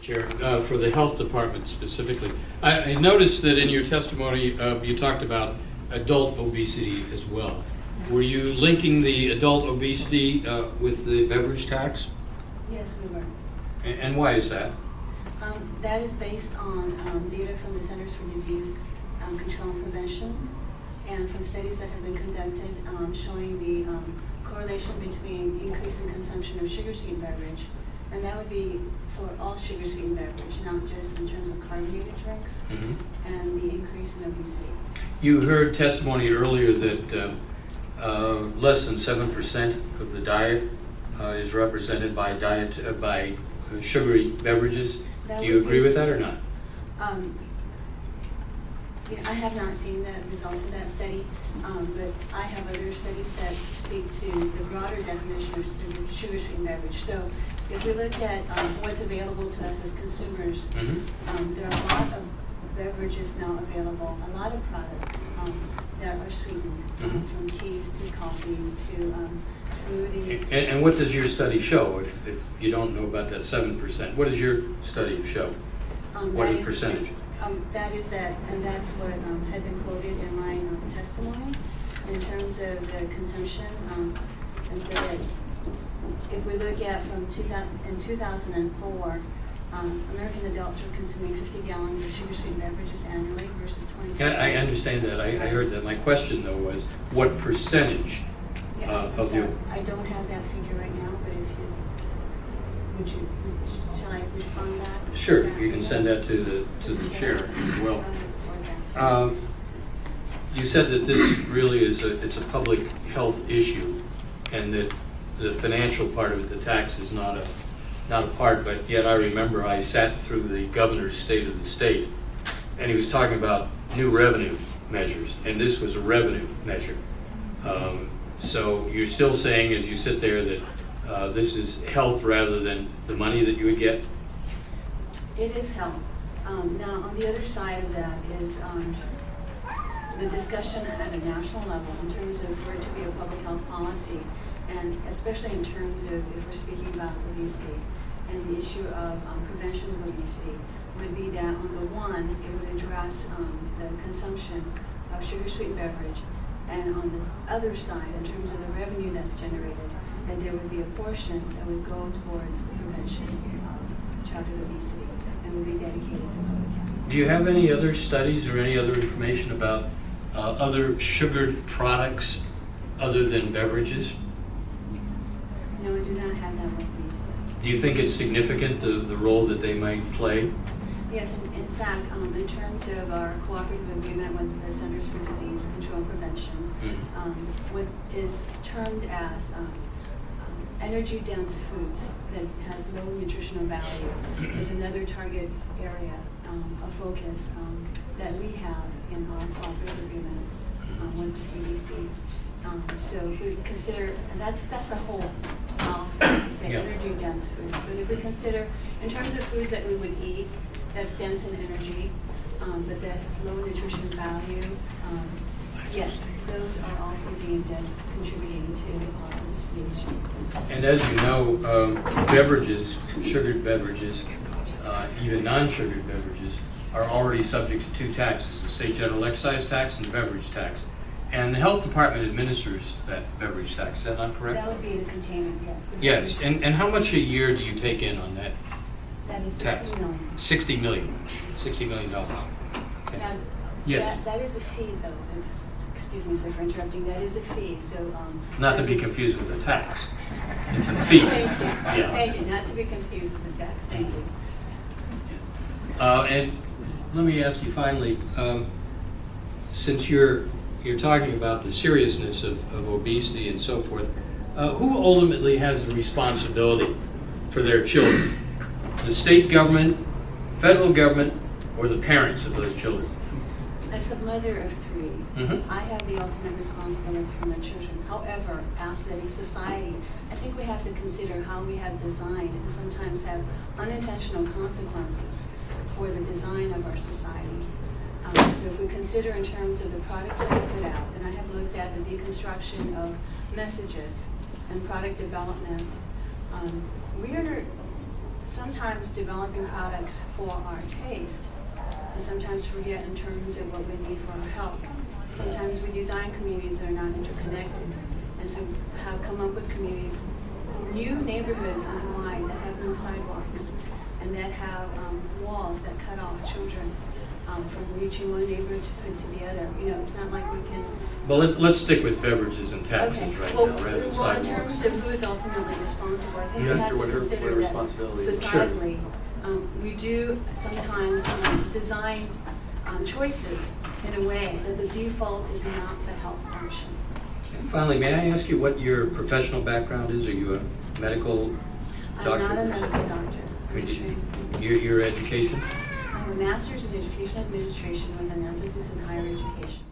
Chair, for the health department specifically. I noticed that in your testimony you talked about adult obesity as well. Were you linking the adult obesity with the beverage tax? Yes, we were. And why is that? That is based on data from the Centers for Disease Control and Prevention and from studies that have been conducted showing the correlation between increase in consumption of sugar-sweetened beverage, and that would be for all sugar-sweetened beverage, not just in terms of carbonated drinks, and the increase in obesity. You heard testimony earlier that less than 7% of the diet is represented by sugary beverages. Do you agree with that or not? I have not seen the results of that study, but I have other studies that speak to the broader definition of sugar-sweetened beverage. So if we look at what's available to us as consumers, there are a lot of beverages now available, a lot of products that are sweetened, from teas to coffees to smoothies. And what does your study show, if you don't know about that 7%? What does your study show? What is percentage? That is that, and that's what had been quoted in my testimony in terms of the consumption. And so that if we look at in 2004, American adults were consuming 50 gallons of sugar-sweetened beverages annually versus 20. I understand that. I heard that. My question, though, was what percentage of your... I don't have that figure right now, but shall I respond to that? Sure, you can send that to the chair as well. You said that this really is it's a public health issue, and that the financial part of it, the tax, is not a part. But yet, I remember I sat through the governor's State of the State, and he was talking about new revenue measures, and this was a revenue measure. So you're still saying, as you sit there, that this is health rather than the money that you would get? It is health. Now, on the other side of that is the discussion at a national level in terms of for it to be a public health policy, and especially in terms of if we're speaking about obesity and the issue of prevention of obesity, would be that on the one, it would address the consumption of sugar-sweetened beverage, and on the other side, in terms of the revenue that's generated, that there would be a portion that would go towards the prevention of childhood obesity and would be dedicated to public health. Do you have any other studies or any other information about other sugared products other than beverages? No, I do not have that with me. Do you think it's significant, the role that they might play? Yes, in fact, in terms of our cooperative agreement with the Centers for Disease Control and Prevention, what is termed as energy-dense foods that has low nutritional value is another target area of focus that we have in our cooperative agreement with the CDC. So we consider, and that's a whole to say energy-dense foods. But if we consider, in terms of foods that we would eat, that's dense in energy, but that has low nutrition value, yes, those are also deemed as contributing to obesity issue. And as you know, beverages, sugared beverages, even non-sugared beverages, are already subject to two taxes, the state general excise tax and the beverage tax. And the health department administers that beverage tax, is that not correct? That would be the container, yes. Yes, and how much a year do you take in on that That is tax? 60 million. $60 million. $60 million. Okay. Now, Yes. that is a fee, though. Excuse me, sir, for interrupting. That is a fee. So Not to be confused with a tax. It's a fee. Thank you. Yeah. Thank you. Not to be confused with the tax. Thank you. And let me ask you finally, since you're talking about the seriousness of obesity and so forth, who ultimately has the responsibility for their children? The state government, federal government, or the parents of those children? As a mother of three, I have the ultimate responsibility for my children. However, as a society, I think we have to consider how we have designed and sometimes have unintentional consequences for the design of our society. So if we consider in terms of the products that we put out, and I have looked at the deconstruction of messages and product development, we are sometimes developing products for our taste, and sometimes forget in terms of what we need for our health. Sometimes we design communities that are not interconnected, and so have come up with communities, new neighborhoods on Hawaii that have no sidewalks, and that have walls that cut off children from reaching one neighborhood to the other. You know, it's not like we can. Well, let's stick with beverages and taxes right Well, now, rather than well, in sidewalks. terms of who is ultimately responsible, I think Yeah. we have to What her consider that responsibility is. societally, we do sometimes design choices in a way that the default is not the health option. And finally, may I ask you what your professional background is? Are you a medical doctor? I'm not a medical doctor. I I'm mean, trained. your education? I have a master's in education administration with an emphasis in higher education.